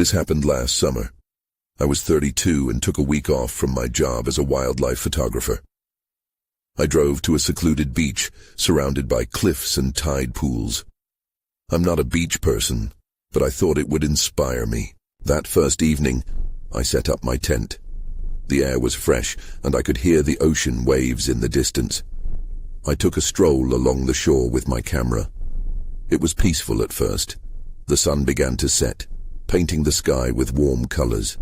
This happened last summer. I was 32 and took a week off from my job as a wildlife photographer. I drove to a secluded beach, surrounded by cliffs and tide pools. I'm not a beach person, but I thought it would inspire me. That first evening, I set up my tent. The air was fresh, and I could hear the ocean waves in the distance. I took a stroll along the shore with my camera. It was peaceful at first. The sun began to set, painting the sky with warm colors.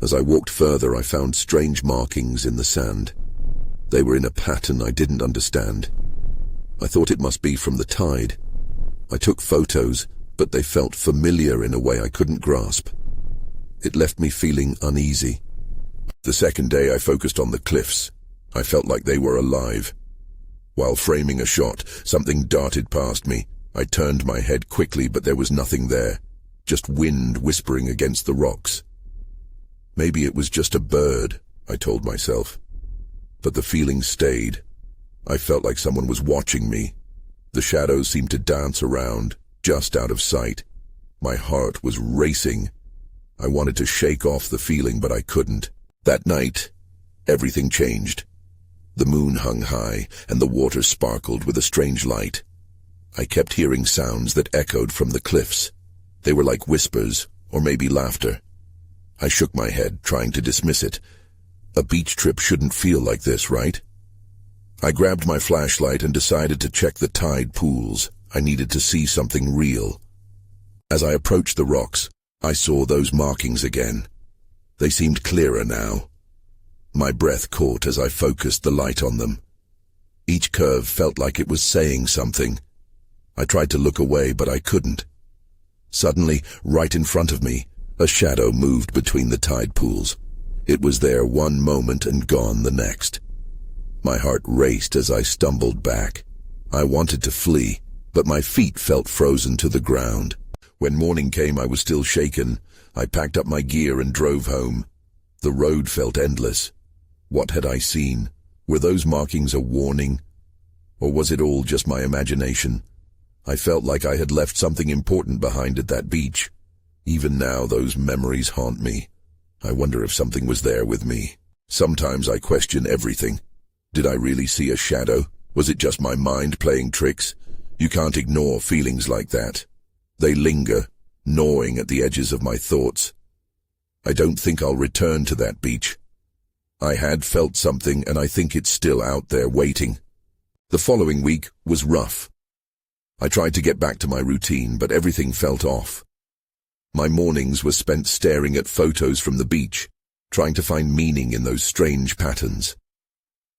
As I walked further, I found strange markings in the sand. They were in a pattern I didn't understand. I thought it must be from the tide. I took photos, but they felt familiar in a way I couldn't grasp. It left me feeling uneasy. The second day, I focused on the cliffs. I felt like they were alive. While framing a shot, something darted past me. I turned my head quickly, but there was nothing there. Just wind whispering against the rocks. Maybe it was just a bird, I told myself. But the feeling stayed. I felt like someone was watching me. The shadows seemed to dance around, just out of sight. My heart was racing. I wanted to shake off the feeling, but I couldn't. That night, everything changed. The moon hung high, and the water sparkled with a strange light. I kept hearing sounds that echoed from the cliffs. They were like whispers, or maybe laughter. I shook my head, trying to dismiss it. A beach trip shouldn't feel like this, right? I grabbed my flashlight and decided to check the tide pools. I needed to see something real. As I approached the rocks, I saw those markings again. They seemed clearer now. My breath caught as I focused the light on them. Each curve felt like it was saying something. I tried to look away, but I couldn't. Suddenly, right in front of me, a shadow moved between the tide pools. It was there one moment and gone the next. My heart raced as I stumbled back. I wanted to flee, but my feet felt frozen to the ground. When morning came, I was still shaken. I packed up my gear and drove home. The road felt endless. What had I seen? Were those markings a warning? Or was it all just my imagination? I felt like I had left something important behind at that beach. Even now, those memories haunt me. I wonder if something was there with me. Sometimes I question everything. Did I really see a shadow? Was it just my mind playing tricks? You can't ignore feelings like that. They linger, gnawing at the edges of my thoughts. I don't think I'll return to that beach. I had felt something, and I think it's still out there waiting. The following week was rough. I tried to get back to my routine, but everything felt off. My mornings were spent staring at photos from the beach, trying to find meaning in those strange patterns.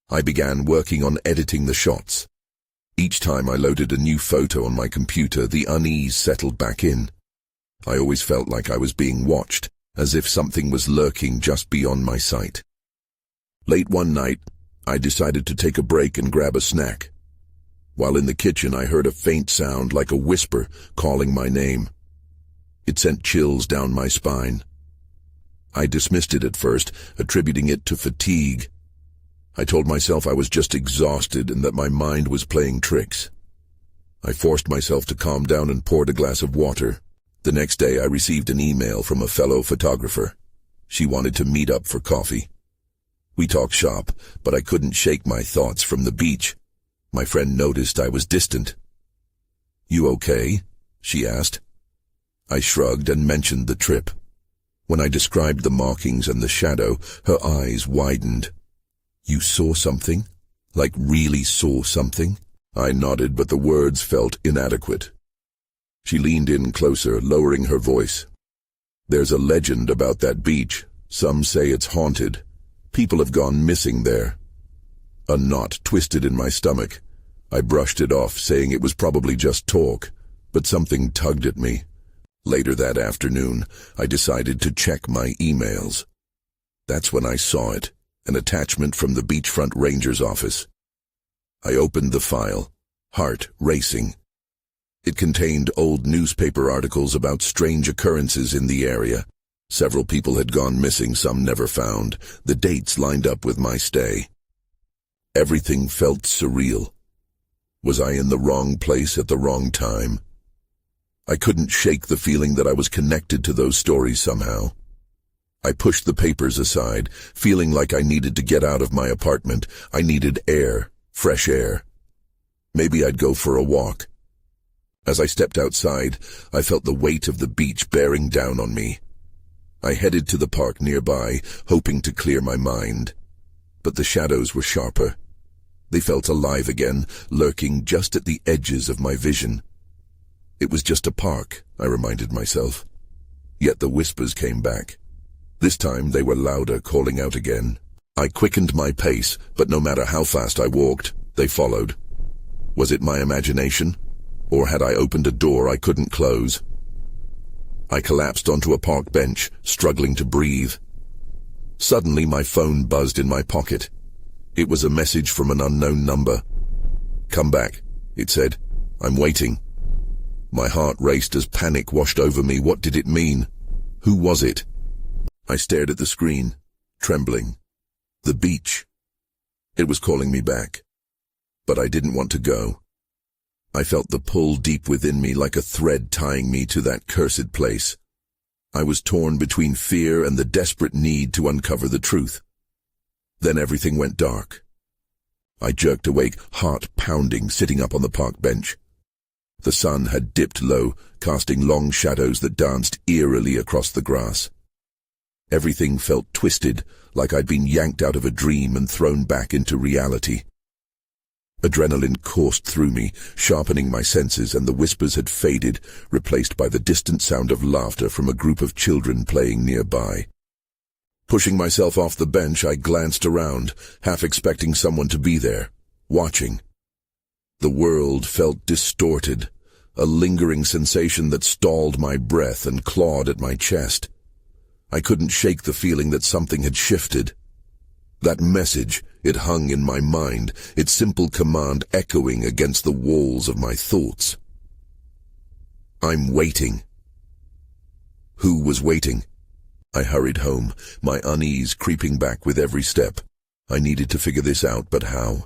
I began working on editing the shots. Each time I loaded a new photo on my computer, the unease settled back in. I always felt like I was being watched, as if something was lurking just beyond my sight. Late one night, I decided to take a break and grab a snack. While in the kitchen, I heard a faint sound like a whisper calling my name. It sent chills down my spine. I dismissed it at first, attributing it to fatigue. I told myself I was just exhausted and that my mind was playing tricks. I forced myself to calm down and poured a glass of water. The next day, I received an email from a fellow photographer. She wanted to meet up for coffee. We talked shop, but I couldn't shake my thoughts from the beach. My friend noticed I was distant. "You okay?" she asked. I shrugged and mentioned the trip. When I described the markings and the shadow, her eyes widened. "You saw something? Like really saw something?" I nodded, but the words felt inadequate. She leaned in closer, lowering her voice. "There's a legend about that beach. Some say it's haunted. People have gone missing there." A knot twisted in my stomach. I brushed it off, saying it was probably just talk, but something tugged at me. Later that afternoon, I decided to check my emails. That's when I saw it, an attachment from the beachfront ranger's office. I opened the file, heart racing. It contained old newspaper articles about strange occurrences in the area. Several people had gone missing, some never found. The dates lined up with my stay. Everything felt surreal. Was I in the wrong place at the wrong time? I couldn't shake the feeling that I was connected to those stories somehow. I pushed the papers aside, feeling like I needed to get out of my apartment. I needed air, fresh air. Maybe I'd go for a walk. As I stepped outside, I felt the weight of the beach bearing down on me. I headed to the park nearby, hoping to clear my mind. But the shadows were sharper. They felt alive again, lurking just at the edges of my vision. It was just a park, I reminded myself. Yet the whispers came back. This time they were louder, calling out again. I quickened my pace, but no matter how fast I walked, they followed. Was it my imagination? Or had I opened a door I couldn't close? I collapsed onto a park bench, struggling to breathe. Suddenly my phone buzzed in my pocket. It was a message from an unknown number. "Come back," it said. "I'm waiting." My heart raced as panic washed over me. What did it mean? Who was it? I stared at the screen, trembling. The beach. It was calling me back. But I didn't want to go. I felt the pull deep within me, like a thread tying me to that cursed place. I was torn between fear and the desperate need to uncover the truth. Then everything went dark. I jerked awake, heart pounding, sitting up on the park bench. The sun had dipped low, casting long shadows that danced eerily across the grass. Everything felt twisted, like I'd been yanked out of a dream and thrown back into reality. Adrenaline coursed through me, sharpening my senses, and the whispers had faded, replaced by the distant sound of laughter from a group of children playing nearby. Pushing myself off the bench, I glanced around, half expecting someone to be there, watching. The world felt distorted, a lingering sensation that stalled my breath and clawed at my chest. I couldn't shake the feeling that something had shifted. That message, it hung in my mind, its simple command echoing against the walls of my thoughts. I'm waiting. Who was waiting? I hurried home, my unease creeping back with every step. I needed to figure this out, but how?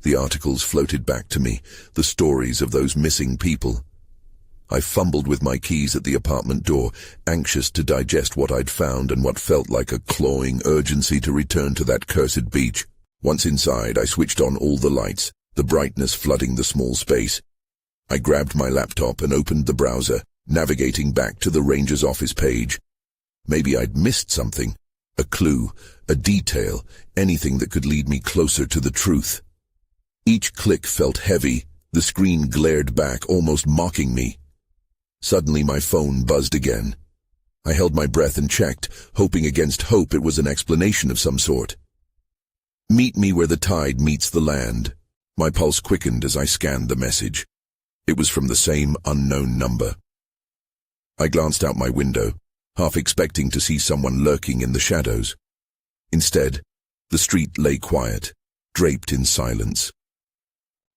The articles floated back to me, the stories of those missing people. I fumbled with my keys at the apartment door, anxious to digest what I'd found and what felt like a clawing urgency to return to that cursed beach. Once inside, I switched on all the lights, the brightness flooding the small space. I grabbed my laptop and opened the browser, navigating back to the ranger's office page. Maybe I'd missed something, a clue, a detail, anything that could lead me closer to the truth. Each click felt heavy, the screen glared back, almost mocking me. Suddenly my phone buzzed again. I held my breath and checked, hoping against hope it was an explanation of some sort. Meet me where the tide meets the land. My pulse quickened as I scanned the message. It was from the same unknown number. I glanced out my window, half expecting to see someone lurking in the shadows. Instead, the street lay quiet, draped in silence.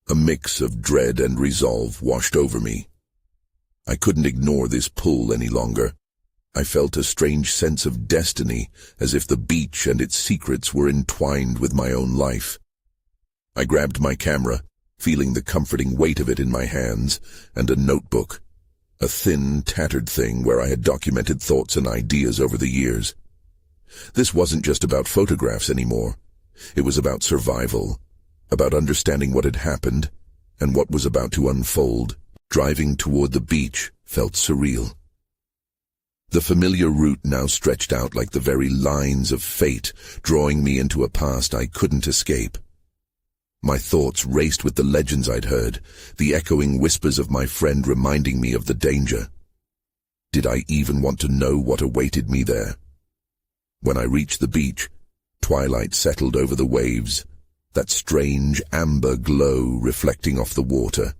A mix of dread and resolve washed over me. I couldn't ignore this pull any longer. I felt a strange sense of destiny, as if the beach and its secrets were entwined with my own life. I grabbed my camera, feeling the comforting weight of it in my hands, and a notebook, a thin, tattered thing where I had documented thoughts and ideas over the years. This wasn't just about photographs anymore. It was about survival, about understanding what had happened and what was about to unfold. Driving toward the beach felt surreal. The familiar route now stretched out like the very lines of fate, drawing me into a past I couldn't escape. My thoughts raced with the legends I'd heard, the echoing whispers of my friend reminding me of the danger. Did I even want to know what awaited me there? When I reached the beach, twilight settled over the waves, that strange amber glow reflecting off the water.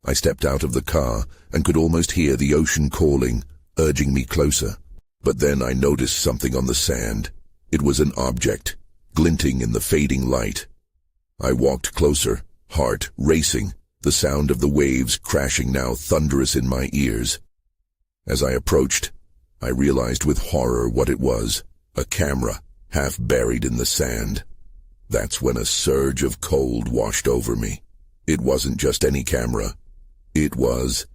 I stepped out of the car and could almost hear the ocean calling, urging me closer. But then I noticed something on the sand. It was an object, glinting in the fading light. I walked closer, heart racing, the sound of the waves crashing now thunderous in my ears. As I approached, I realized with horror what it was, a camera, half buried in the sand. That's when a surge of cold washed over me. It wasn't just any camera. It was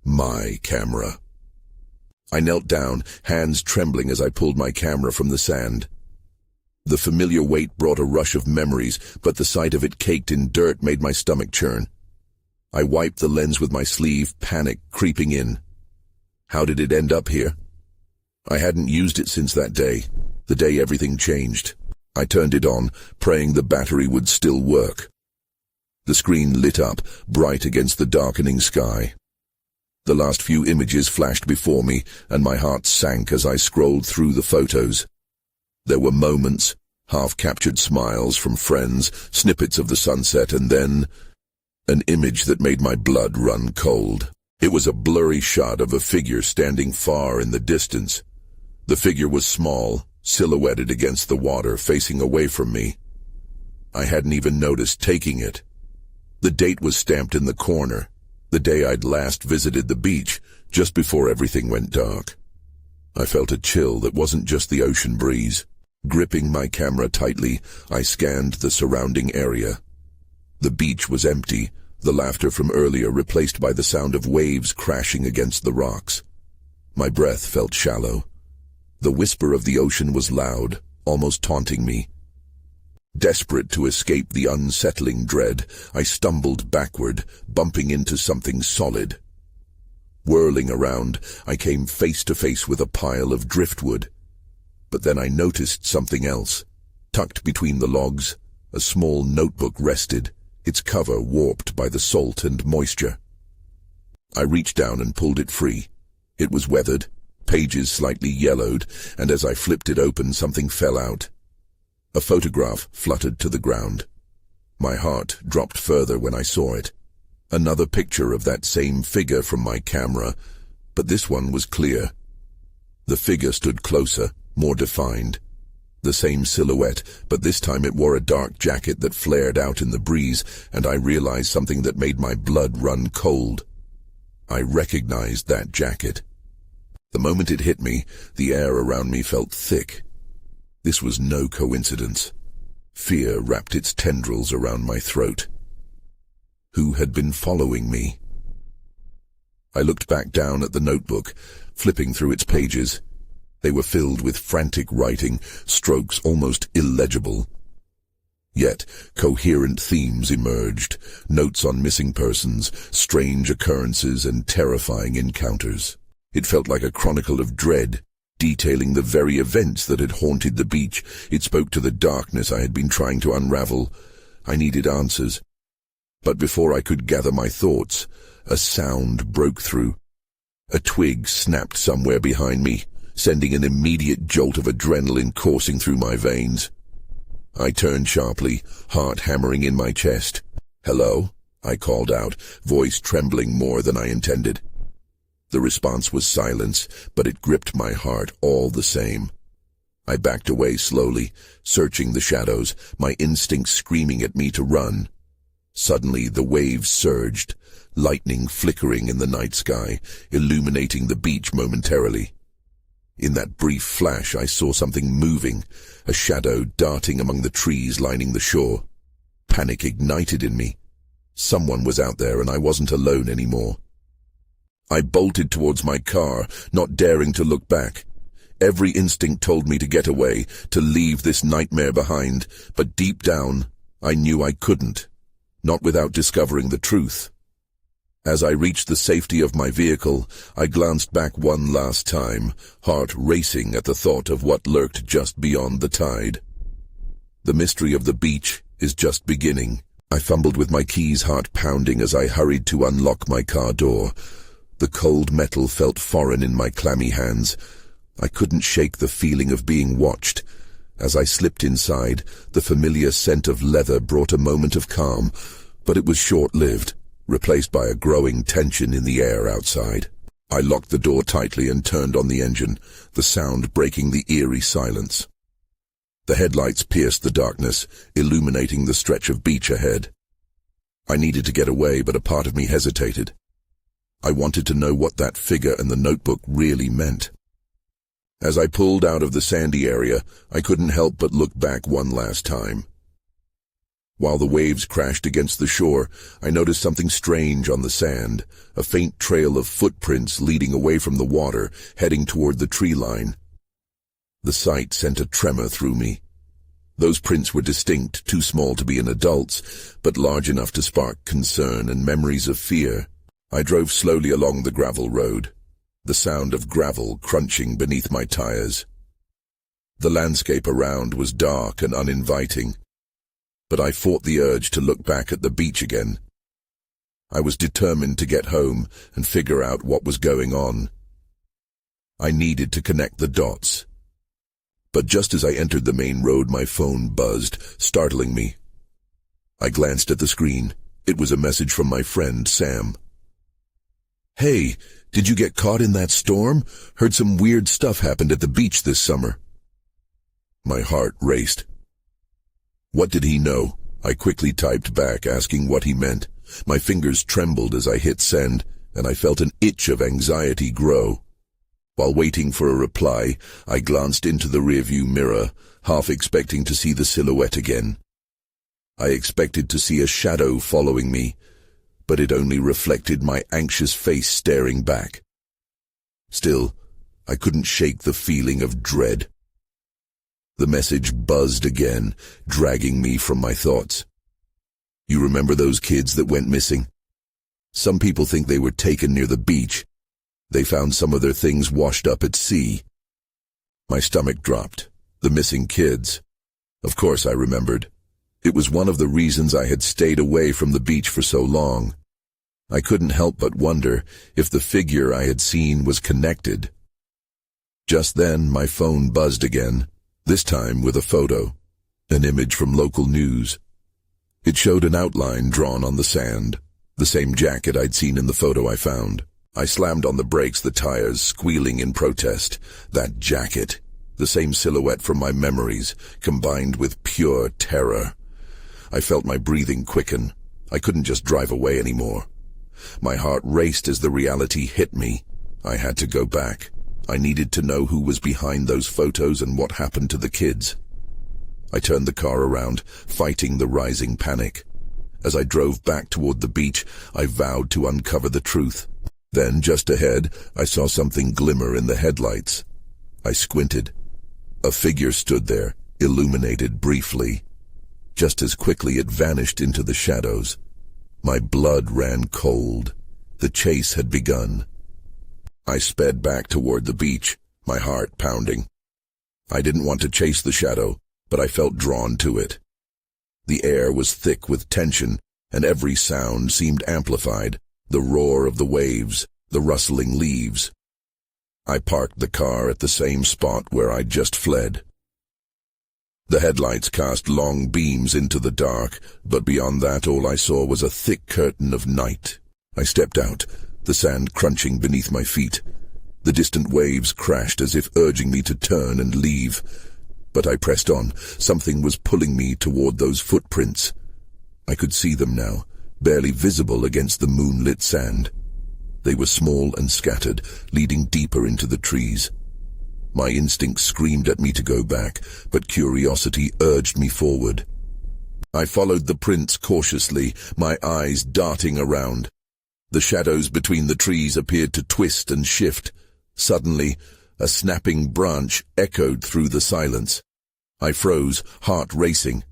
My camera. I knelt down, hands trembling as I pulled my camera from the sand. The familiar weight brought a rush of memories, but the sight of it caked in dirt made my stomach churn. I wiped the lens with my sleeve, panic creeping in. How did it end up here? I hadn't used it since that day, the day everything changed. I turned it on, praying the battery would still work. The screen lit up, bright against the darkening sky. The last few images flashed before me, and my heart sank as I scrolled through the photos. There were moments, half-captured smiles from friends, snippets of the sunset, and then an image that made my blood run cold. It was a blurry shot of a figure standing far in the distance. The figure was small, silhouetted against the water, facing away from me. I hadn't even noticed taking it. The date was stamped in the corner, the day I'd last visited the beach, just before everything went dark. I felt a chill that wasn't just the ocean breeze. Gripping my camera tightly, I scanned the surrounding area. The beach was empty, the laughter from earlier replaced by the sound of waves crashing against the rocks. My breath felt shallow. The whisper of the ocean was loud, almost taunting me. Desperate to escape the unsettling dread, I stumbled backward, bumping into something solid. Whirling around, I came face to face with a pile of driftwood. But then I noticed something else. Tucked between the logs, a small notebook rested, its cover warped by the salt and moisture. I reached down and pulled it free. It was weathered, pages slightly yellowed, and as I flipped it open, something fell out. A photograph fluttered to the ground. My heart dropped further when I saw it. Another picture of that same figure from my camera, but this one was clear. The figure stood closer, more defined. The same silhouette, but this time it wore a dark jacket that flared out in the breeze, and I realized something that made my blood run cold. I recognized that jacket. The moment it hit me, the air around me felt thick. This was no coincidence. Fear wrapped its tendrils around my throat. Who had been following me? I looked back down at the notebook, flipping through its pages. They were filled with frantic writing, strokes almost illegible. Yet, coherent themes emerged, notes on missing persons, strange occurrences, and terrifying encounters. It felt like a chronicle of dread, detailing the very events that had haunted the beach. It spoke to the darkness I had been trying to unravel. I needed answers. But before I could gather my thoughts, a sound broke through. A twig snapped somewhere behind me, sending an immediate jolt of adrenaline coursing through my veins. I turned sharply, heart hammering in my chest. "Hello?" I called out, voice trembling more than I intended. The response was silence, but it gripped my heart all the same. I backed away slowly, searching the shadows, my instincts screaming at me to run. Suddenly the waves surged, lightning flickering in the night sky, illuminating the beach momentarily. In that brief flash I saw something moving, a shadow darting among the trees lining the shore. Panic ignited in me. Someone was out there and I wasn't alone anymore. I bolted towards my car, not daring to look back. Every instinct told me to get away, to leave this nightmare behind, but deep down, I knew I couldn't, not without discovering the truth. As I reached the safety of my vehicle, I glanced back one last time, heart racing at the thought of what lurked just beyond the tide. The mystery of the beach is just beginning. I fumbled with my keys, heart pounding as I hurried to unlock my car door. The cold metal felt foreign in my clammy hands. I couldn't shake the feeling of being watched. As I slipped inside, the familiar scent of leather brought a moment of calm, but it was short-lived, replaced by a growing tension in the air outside. I locked the door tightly and turned on the engine, the sound breaking the eerie silence. The headlights pierced the darkness, illuminating the stretch of beach ahead. I needed to get away, but a part of me hesitated. I wanted to know what that figure and the notebook really meant. As I pulled out of the sandy area, I couldn't help but look back one last time. While the waves crashed against the shore, I noticed something strange on the sand, a faint trail of footprints leading away from the water, heading toward the tree line. The sight sent a tremor through me. Those prints were distinct, too small to be an adult's, but large enough to spark concern and memories of fear. I drove slowly along the gravel road, the sound of gravel crunching beneath my tires. The landscape around was dark and uninviting, but I fought the urge to look back at the beach again. I was determined to get home and figure out what was going on. I needed to connect the dots. But just as I entered the main road, my phone buzzed, startling me. I glanced at the screen. It was a message from my friend, Sam. "Hey, did you get caught in that storm? Heard some weird stuff happened at the beach this summer." My heart raced. What did he know? I quickly typed back, asking what he meant. My fingers trembled as I hit send, and I felt an itch of anxiety grow. While waiting for a reply, I glanced into the rearview mirror, half expecting to see the silhouette again. I expected to see a shadow following me, but it only reflected my anxious face staring back. Still, I couldn't shake the feeling of dread. The message buzzed again, dragging me from my thoughts. "You remember those kids that went missing? Some people think they were taken near the beach. They found some of their things washed up at sea." My stomach dropped. The missing kids. Of course I remembered. It was one of the reasons I had stayed away from the beach for so long. I couldn't help but wonder if the figure I had seen was connected. Just then, my phone buzzed again, this time with a photo, an image from local news. It showed an outline drawn on the sand, the same jacket I'd seen in the photo I found. I slammed on the brakes, the tires squealing in protest. That jacket, the same silhouette from my memories, combined with pure terror. I felt my breathing quicken. I couldn't just drive away anymore. My heart raced as the reality hit me. I had to go back. I needed to know who was behind those photos and what happened to the kids. I turned the car around, fighting the rising panic. As I drove back toward the beach, I vowed to uncover the truth. Then, just ahead, I saw something glimmer in the headlights. I squinted. A figure stood there, illuminated briefly. Just as quickly it vanished into the shadows. My blood ran cold. The chase had begun. I sped back toward the beach, my heart pounding. I didn't want to chase the shadow, but I felt drawn to it. The air was thick with tension, and every sound seemed amplified. The roar of the waves, the rustling leaves. I parked the car at the same spot where I'd just fled. The headlights cast long beams into the dark, but beyond that all I saw was a thick curtain of night. I stepped out, the sand crunching beneath my feet. The distant waves crashed as if urging me to turn and leave. But I pressed on. Something was pulling me toward those footprints. I could see them now, barely visible against the moonlit sand. They were small and scattered, leading deeper into the trees. My instinct screamed at me to go back, but curiosity urged me forward. I followed the prints cautiously, my eyes darting around. The shadows between the trees appeared to twist and shift. Suddenly, a snapping branch echoed through the silence. I froze, heart racing.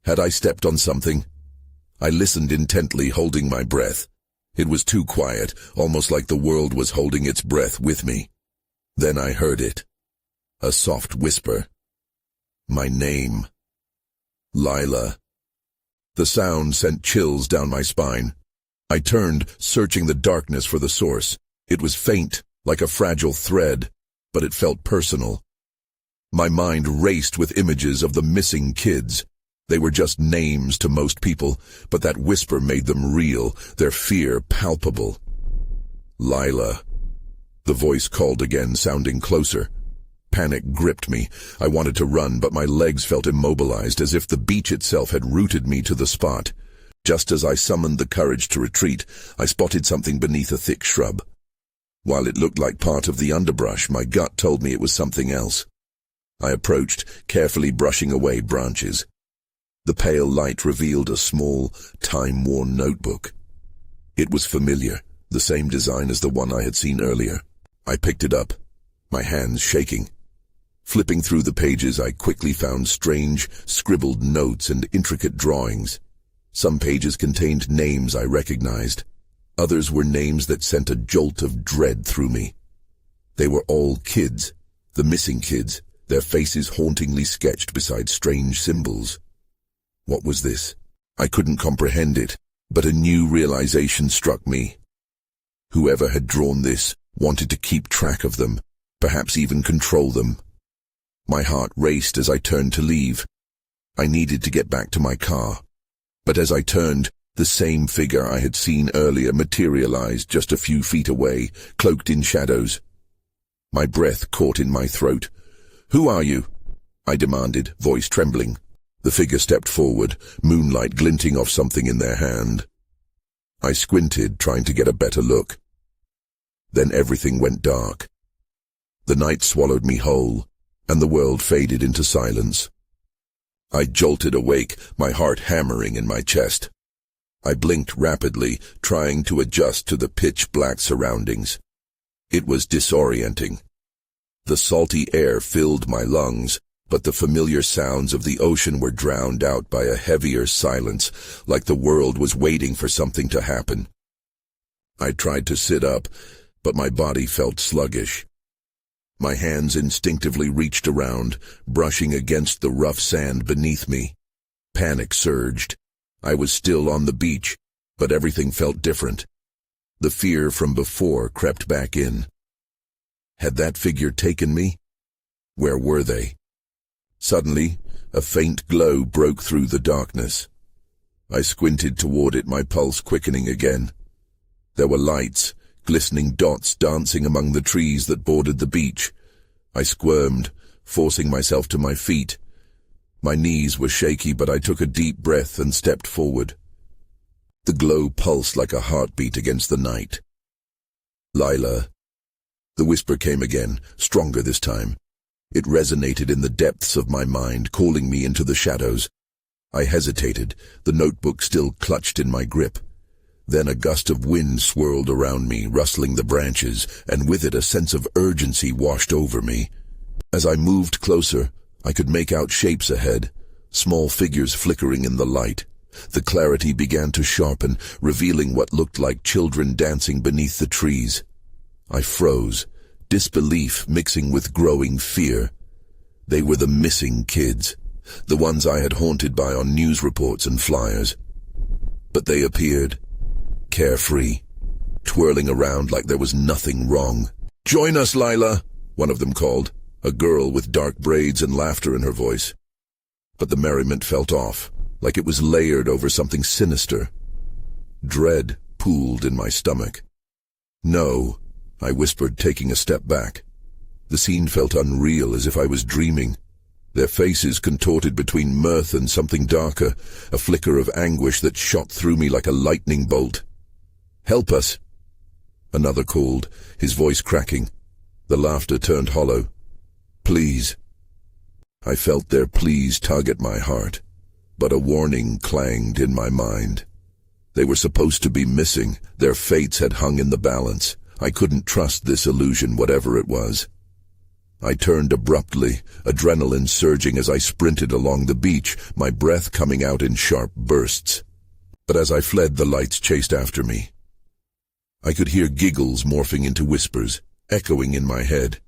Had I stepped on something? I listened intently, holding my breath. It was too quiet, almost like the world was holding its breath with me. Then I heard it. A soft whisper. My name. Lila. The sound sent chills down my spine. I turned, searching the darkness for the source. It was faint, like a fragile thread, but it felt personal. My mind raced with images of the missing kids. They were just names to most people, but that whisper made them real, their fear palpable. Lila. The voice called again, sounding closer. Panic gripped me. I wanted to run, but my legs felt immobilized, as if the beach itself had rooted me to the spot. Just as I summoned the courage to retreat, I spotted something beneath a thick shrub. While it looked like part of the underbrush, my gut told me it was something else. I approached, carefully brushing away branches. The pale light revealed a small, time-worn notebook. It was familiar, the same design as the one I had seen earlier. I picked it up, my hands shaking. Flipping through the pages, I quickly found strange, scribbled notes and intricate drawings. Some pages contained names I recognized. Others were names that sent a jolt of dread through me. They were all kids, the missing kids, their faces hauntingly sketched beside strange symbols. What was this? I couldn't comprehend it, but a new realization struck me. Whoever had drawn this wanted to keep track of them, perhaps even control them. My heart raced as I turned to leave. I needed to get back to my car. But as I turned, the same figure I had seen earlier materialized just a few feet away, cloaked in shadows. My breath caught in my throat. "Who are you?" I demanded, voice trembling. The figure stepped forward, moonlight glinting off something in their hand. I squinted, trying to get a better look. Then everything went dark. The night swallowed me whole, and the world faded into silence. I jolted awake, my heart hammering in my chest. I blinked rapidly, trying to adjust to the pitch-black surroundings. It was disorienting. The salty air filled my lungs, but the familiar sounds of the ocean were drowned out by a heavier silence, like the world was waiting for something to happen. I tried to sit up, but my body felt sluggish. My hands instinctively reached around, brushing against the rough sand beneath me. Panic surged. I was still on the beach, but everything felt different. The fear from before crept back in. Had that figure taken me? Where were they? Suddenly, a faint glow broke through the darkness. I squinted toward it, my pulse quickening again. There were lights, glistening dots dancing among the trees that bordered the beach. I squirmed, forcing myself to my feet. My knees were shaky, but I took a deep breath and stepped forward. The glow pulsed like a heartbeat against the night. "Lila." The whisper came again, stronger this time. It resonated in the depths of my mind, calling me into the shadows. I hesitated, the notebook still clutched in my grip. Then a gust of wind swirled around me, rustling the branches, and with it a sense of urgency washed over me. As I moved closer, I could make out shapes ahead, small figures flickering in the light. The clarity began to sharpen, revealing what looked like children dancing beneath the trees. I froze, disbelief mixing with growing fear. They were the missing kids, the ones I had haunted by on news reports and flyers. But they appeared, carefree, twirling around like there was nothing wrong. "Join us, Lila," one of them called, a girl with dark braids and laughter in her voice. But the merriment felt off, like it was layered over something sinister. Dread pooled in my stomach. "No," I whispered, taking a step back. The scene felt unreal, as if I was dreaming. Their faces contorted between mirth and something darker, a flicker of anguish that shot through me like a lightning bolt. "Help us," another called, his voice cracking. The laughter turned hollow. "Please." I felt their pleas tug at my heart, but a warning clanged in my mind. They were supposed to be missing. Their fates had hung in the balance. I couldn't trust this illusion, whatever it was. I turned abruptly, adrenaline surging as I sprinted along the beach, my breath coming out in sharp bursts. But as I fled, the lights chased after me. I could hear giggles morphing into whispers, echoing in my head.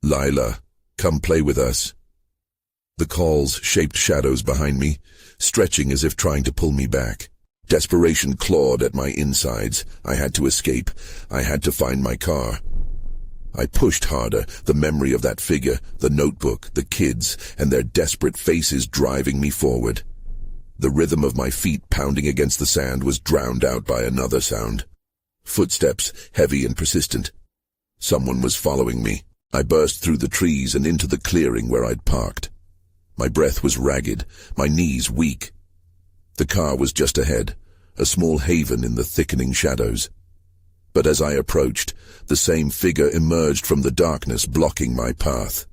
"Lila, come play with us." The calls shaped shadows behind me, stretching as if trying to pull me back. Desperation clawed at my insides. I had to escape. I had to find my car. I pushed harder, the memory of that figure, the notebook, the kids, and their desperate faces driving me forward. The rhythm of my feet pounding against the sand was drowned out by another sound. Footsteps, heavy and persistent. Someone was following me. I burst through the trees and into the clearing where I'd parked. My breath was ragged, my knees weak. The car was just ahead, a small haven in the thickening shadows. But as I approached, the same figure emerged from the darkness, blocking my path.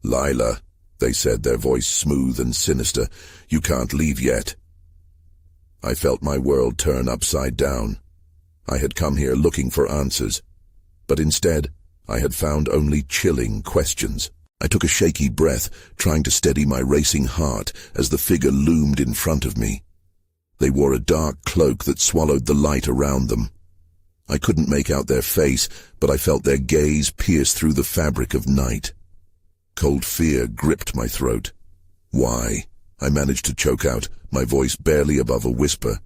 "Lila," they said, their voice smooth and sinister. "You can't leave yet." I felt my world turn upside down. I had come here looking for answers, but instead I had found only chilling questions. I took a shaky breath, trying to steady my racing heart as the figure loomed in front of me. They wore a dark cloak that swallowed the light around them. I couldn't make out their face, but I felt their gaze pierce through the fabric of night. Cold fear gripped my throat. "Why?" I managed to choke out, my voice barely above a whisper.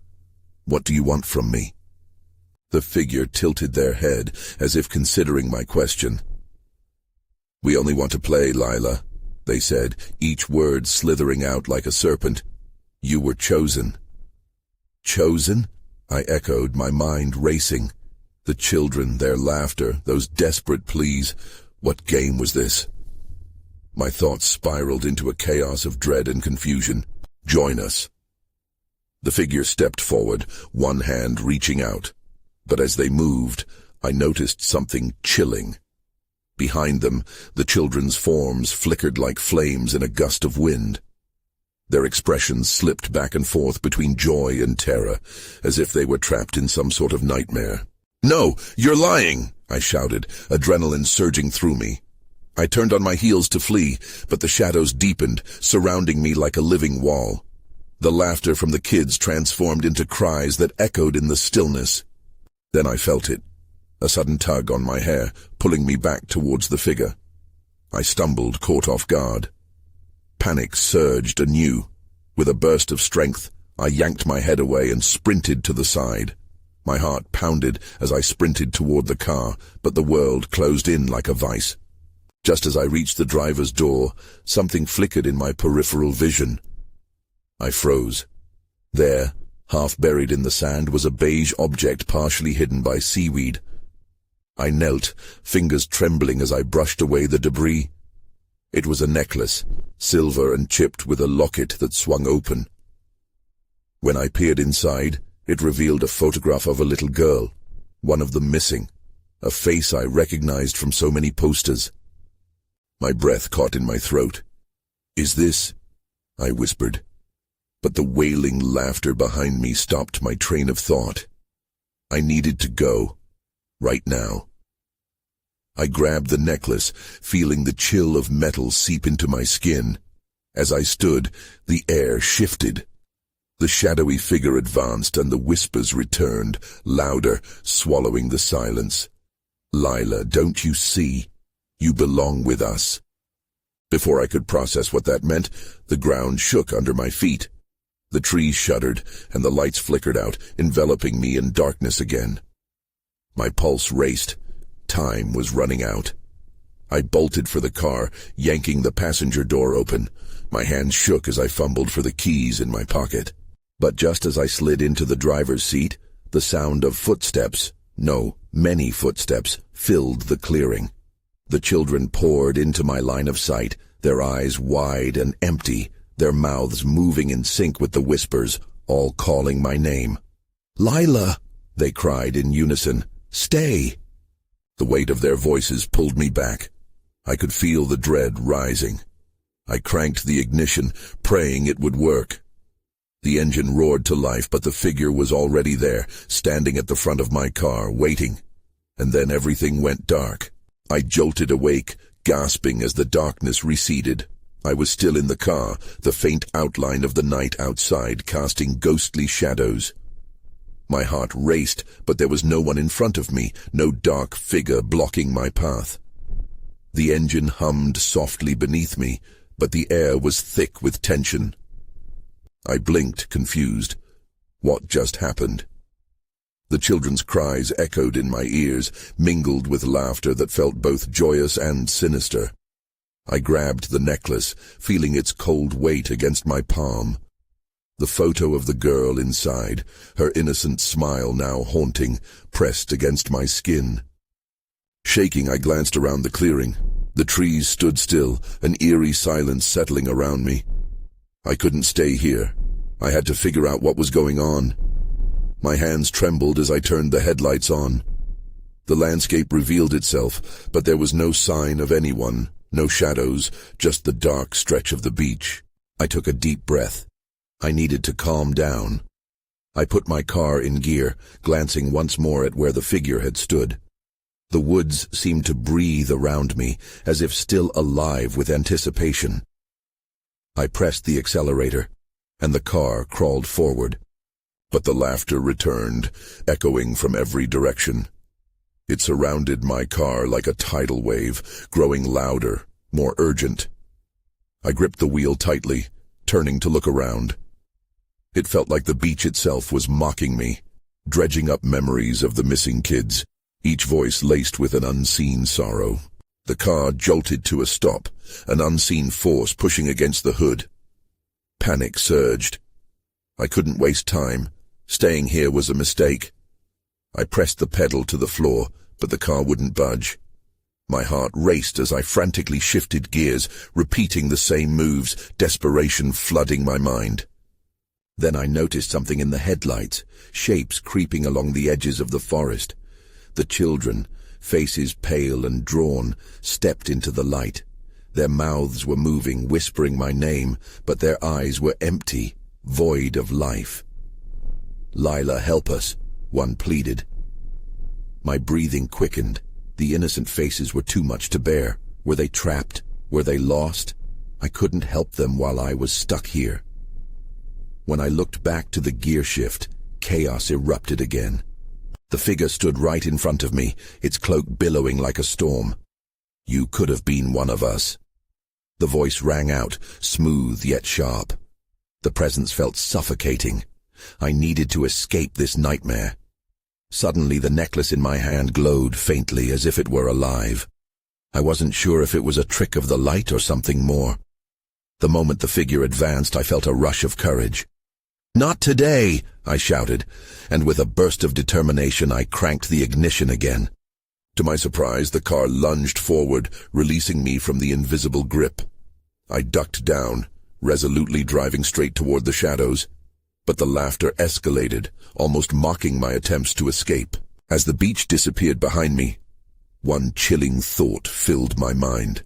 "What do you want from me?" The figure tilted their head, as if considering my question. "We only want to play, Lila," they said, each word slithering out like a serpent. "You were chosen." "Chosen?" I echoed, my mind racing. The children, their laughter, those desperate pleas. What game was this? My thoughts spiraled into a chaos of dread and confusion. "Join us." The figure stepped forward, one hand reaching out. But as they moved, I noticed something chilling. Behind them, the children's forms flickered like flames in a gust of wind. Their expressions slipped back and forth between joy and terror, as if they were trapped in some sort of nightmare. "No, you're lying!" I shouted, adrenaline surging through me. I turned on my heels to flee, but the shadows deepened, surrounding me like a living wall. The laughter from the kids transformed into cries that echoed in the stillness. Then I felt it, a sudden tug on my hair, pulling me back towards the figure. I stumbled, caught off guard. Panic surged anew. With a burst of strength, I yanked my head away and sprinted to the side. My heart pounded as I sprinted toward the car, but the world closed in like a vice. Just as I reached the driver's door, something flickered in my peripheral vision. I froze. There, half buried in the sand, was a beige object partially hidden by seaweed. I knelt, fingers trembling as I brushed away the debris. It was a necklace, silver and chipped with a locket that swung open. When I peered inside, it revealed a photograph of a little girl, one of them missing, a face I recognized from so many posters. My breath caught in my throat. "Is this?" I whispered. But the wailing laughter behind me stopped my train of thought. I needed to go. Right now. I grabbed the necklace, feeling the chill of metal seep into my skin. As I stood, the air shifted. The shadowy figure advanced and the whispers returned, louder, swallowing the silence. "Lila, don't you see? You belong with us." Before I could process what that meant, the ground shook under my feet. The trees shuddered, and the lights flickered out, enveloping me in darkness again. My pulse raced. Time was running out. I bolted for the car, yanking the passenger door open. My hands shook as I fumbled for the keys in my pocket. But just as I slid into the driver's seat, the sound of footsteps, no, many footsteps, filled the clearing. The children poured into my line of sight, their eyes wide and empty, their mouths moving in sync with the whispers, all calling my name. "Lila!" they cried in unison. "Stay!" The weight of their voices pulled me back. I could feel the dread rising. I cranked the ignition, praying it would work. The engine roared to life, but the figure was already there, standing at the front of my car, waiting. And then everything went dark. I jolted awake, gasping as the darkness receded. I was still in the car, the faint outline of the night outside casting ghostly shadows. My heart raced, but there was no one in front of me, no dark figure blocking my path. The engine hummed softly beneath me, but the air was thick with tension. I blinked, confused. What just happened? The children's cries echoed in my ears, mingled with laughter that felt both joyous and sinister. I grabbed the necklace, feeling its cold weight against my palm. The photo of the girl inside, her innocent smile now haunting, pressed against my skin. Shaking, I glanced around the clearing. The trees stood still, an eerie silence settling around me. I couldn't stay here. I had to figure out what was going on. My hands trembled as I turned the headlights on. The landscape revealed itself, but there was no sign of anyone, No shadows, just the dark stretch of the beach. I took a deep breath. I needed to calm down. I put my car in gear, glancing once more at where the figure had stood. The woods seemed to breathe around me, as if still alive with anticipation. I pressed the accelerator, and the car crawled forward. But the laughter returned, echoing from every direction. It surrounded my car like a tidal wave, growing louder, more urgent. I gripped the wheel tightly, turning to look around. It felt like the beach itself was mocking me, dredging up memories of the missing kids, each voice laced with an unseen sorrow. The car jolted to a stop, an unseen force pushing against the hood. Panic surged. I couldn't waste time. Staying here was a mistake. I pressed the pedal to the floor, but the car wouldn't budge. My heart raced as I frantically shifted gears, repeating the same moves, desperation flooding my mind. Then I noticed something in the headlights, shapes creeping along the edges of the forest. The children, faces pale and drawn, stepped into the light. Their mouths were moving, whispering my name, but their eyes were empty, void of life. "Lila, help us," one pleaded. My breathing quickened. The innocent faces were too much to bear. Were they trapped? Were they lost? I couldn't help them while I was stuck here. When I looked back to the gear shift, chaos erupted again. The figure stood right in front of me, its cloak billowing like a storm. "You could have been one of us." The voice rang out, smooth yet sharp. The presence felt suffocating. I needed to escape this nightmare. Suddenly the necklace in my hand glowed faintly as if it were alive. I wasn't sure if it was a trick of the light or something more. The moment the figure advanced, I felt a rush of courage. "Not today!" I shouted, and with a burst of determination I cranked the ignition again. To my surprise, the car lunged forward, releasing me from the invisible grip. I ducked down, resolutely driving straight toward the shadows. But the laughter escalated, almost mocking my attempts to escape. As the beach disappeared behind me, one chilling thought filled my mind.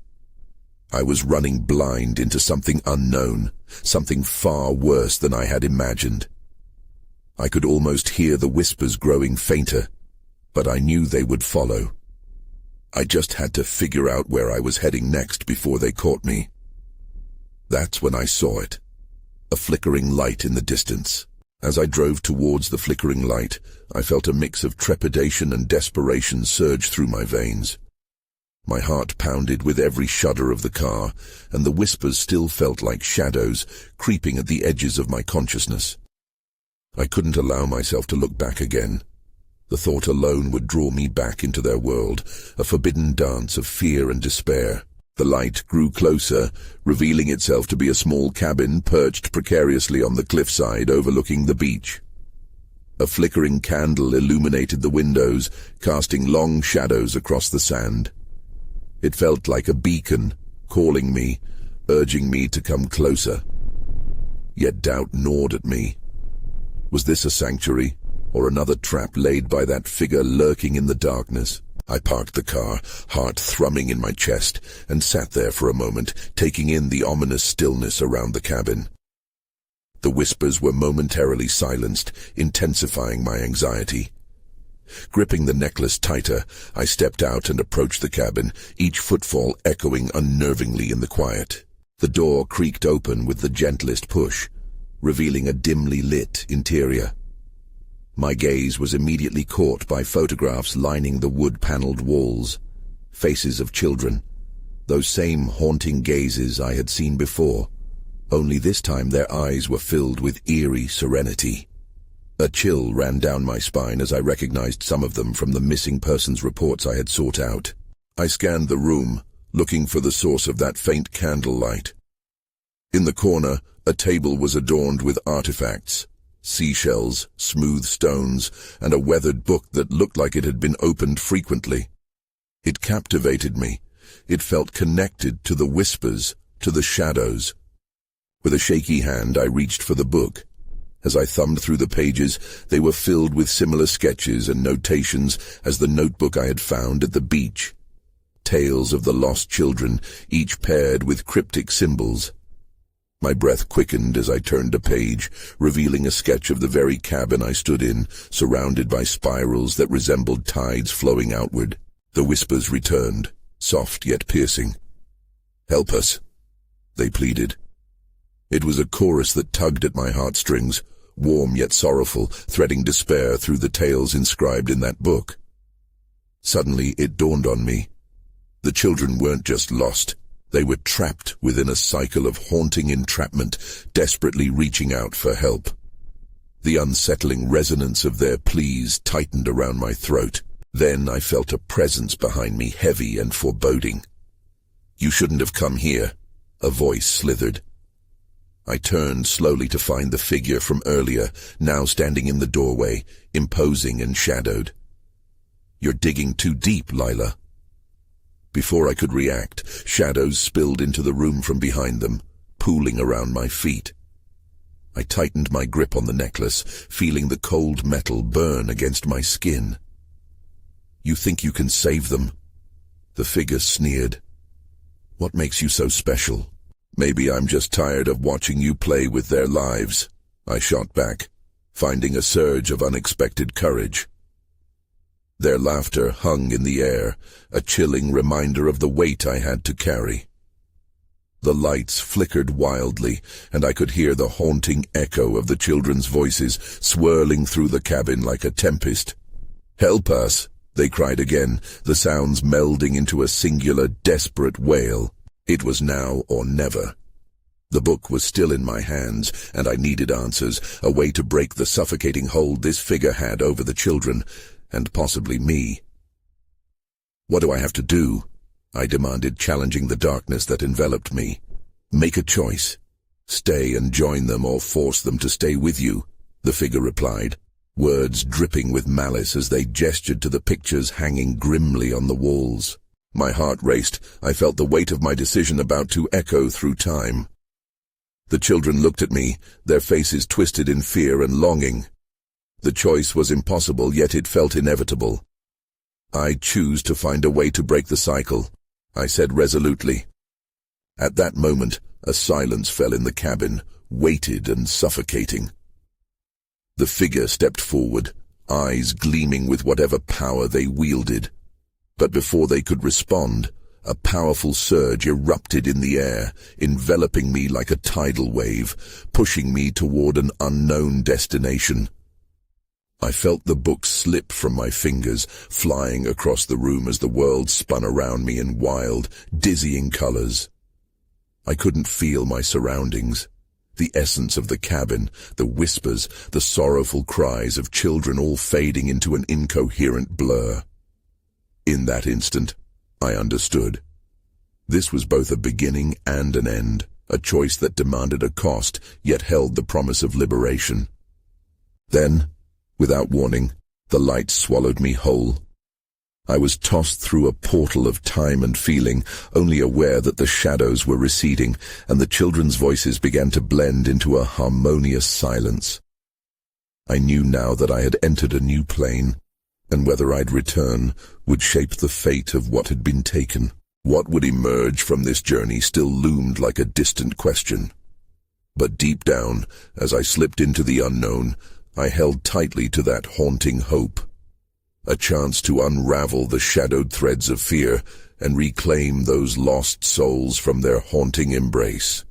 I was running blind into something unknown, something far worse than I had imagined. I could almost hear the whispers growing fainter, but I knew they would follow. I just had to figure out where I was heading next before they caught me. That's when I saw it. A flickering light in the distance. As I drove towards the flickering light, I felt a mix of trepidation and desperation surge through my veins. My heart pounded with every shudder of the car, and the whispers still felt like shadows creeping at the edges of my consciousness. I couldn't allow myself to look back again. The thought alone would draw me back into their world, a forbidden dance of fear and despair. The light grew closer, revealing itself to be a small cabin perched precariously on the cliffside overlooking the beach. A flickering candle illuminated the windows, casting long shadows across the sand. It felt like a beacon, calling me, urging me to come closer. Yet doubt gnawed at me. Was this a sanctuary, or another trap laid by that figure lurking in the darkness? I parked the car, heart thrumming in my chest, and sat there for a moment, taking in the ominous stillness around the cabin. The whispers were momentarily silenced, intensifying my anxiety. Gripping the necklace tighter, I stepped out and approached the cabin, each footfall echoing unnervingly in the quiet. The door creaked open with the gentlest push, revealing a dimly lit interior. My gaze was immediately caught by photographs lining the wood-paneled walls, faces of children, those same haunting gazes I had seen before, only this time their eyes were filled with eerie serenity. A chill ran down my spine as I recognized some of them from the missing persons reports I had sought out. I scanned the room, looking for the source of that faint candlelight. In the corner, a table was adorned with artifacts, seashells, smooth stones, and a weathered book that looked like it had been opened frequently. It captivated me. It felt connected to the whispers, to the shadows. With a shaky hand, I reached for the book. As I thumbed through the pages, they were filled with similar sketches and notations as the notebook I had found at the beach. tales of the lost children, each paired with cryptic symbols. My breath quickened as I turned a page, revealing a sketch of the very cabin I stood in, surrounded by spirals that resembled tides flowing outward. The whispers returned, soft yet piercing. "Help us," they pleaded. It was a chorus that tugged at my heartstrings, warm yet sorrowful, threading despair through the tales inscribed in that book. Suddenly it dawned on me. The children weren't just lost. They were trapped within a cycle of haunting entrapment, desperately reaching out for help. The unsettling resonance of their pleas tightened around my throat. Then I felt a presence behind me, heavy and foreboding. "You shouldn't have come here," a voice slithered. I turned slowly to find the figure from earlier, now standing in the doorway, imposing and shadowed. "You're digging too deep, Lila." Before I could react, shadows spilled into the room from behind them, pooling around my feet. I tightened my grip on the necklace, feeling the cold metal burn against my skin. "You think you can save them?" The figure sneered. "What makes you so special?" "Maybe I'm just tired of watching you play with their lives," I shot back, finding a surge of unexpected courage. Their laughter hung in the air, a chilling reminder of the weight I had to carry. The lights flickered wildly, and I could hear the haunting echo of the children's voices swirling through the cabin like a tempest. "Help us!" they cried again, the sounds melding into a singular, desperate wail. It was now or never. The book was still in my hands, and I needed answers, a way to break the suffocating hold this figure had over the children, and possibly me. "What do I have to do?" I demanded, challenging the darkness that enveloped me. "Make a choice. Stay and join them, or force them to stay with you," the figure replied, words dripping with malice as they gestured to the pictures hanging grimly on the walls. My heart raced. I felt the weight of my decision about to echo through time. The children looked at me, their faces twisted in fear and longing. The choice was impossible, yet it felt inevitable. "I choose to find a way to break the cycle," I said resolutely. At that moment, a silence fell in the cabin, weighted and suffocating. The figure stepped forward, eyes gleaming with whatever power they wielded. But before they could respond, a powerful surge erupted in the air, enveloping me like a tidal wave, pushing me toward an unknown destination. I felt the book slip from my fingers, flying across the room as the world spun around me in wild, dizzying colors. I couldn't feel my surroundings. The essence of the cabin, the whispers, the sorrowful cries of children all fading into an incoherent blur. In that instant, I understood. This was both a beginning and an end, a choice that demanded a cost, yet held the promise of liberation. Then, without warning, the light swallowed me whole. I was tossed through a portal of time and feeling, only aware that the shadows were receding, and the children's voices began to blend into a harmonious silence. I knew now that I had entered a new plane, and whether I'd return would shape the fate of what had been taken. What would emerge from this journey still loomed like a distant question. But deep down, as I slipped into the unknown, I held tightly to that haunting hope. A chance to unravel the shadowed threads of fear and reclaim those lost souls from their haunting embrace.